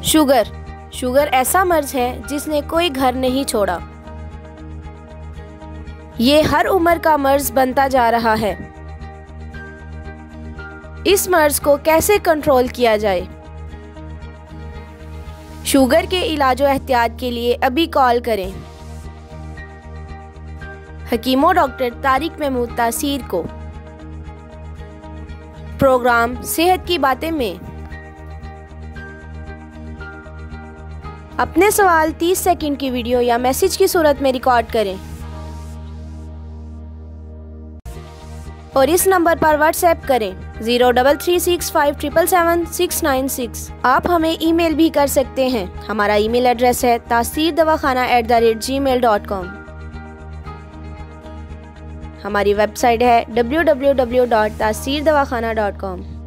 Sugar ऐसा मर्ज है जिसने कोई घर नहीं छोड़ा। ये हर उम्र का मर्ज बनता जा रहा है। इस मर्ज को कैसे कंट्रोल किया जाए? शुगर के इलाज और एहतियात के लिए अभी कॉल करें हकीमो डॉक्टर तारिक महमूद तासीर को। प्रोग्राम सेहत की बातें में अपने सवाल 30 सेकंड की वीडियो या मैसेज की सूरत में रिकॉर्ड करें और इस नंबर पर व्हाट्सएप करें 0336577696। आप हमें ईमेल भी कर सकते हैं। हमारा ईमेल एड्रेस है tasirdawakhana@gmail.com। हमारी वेबसाइट है www.tasirdawakhana.com।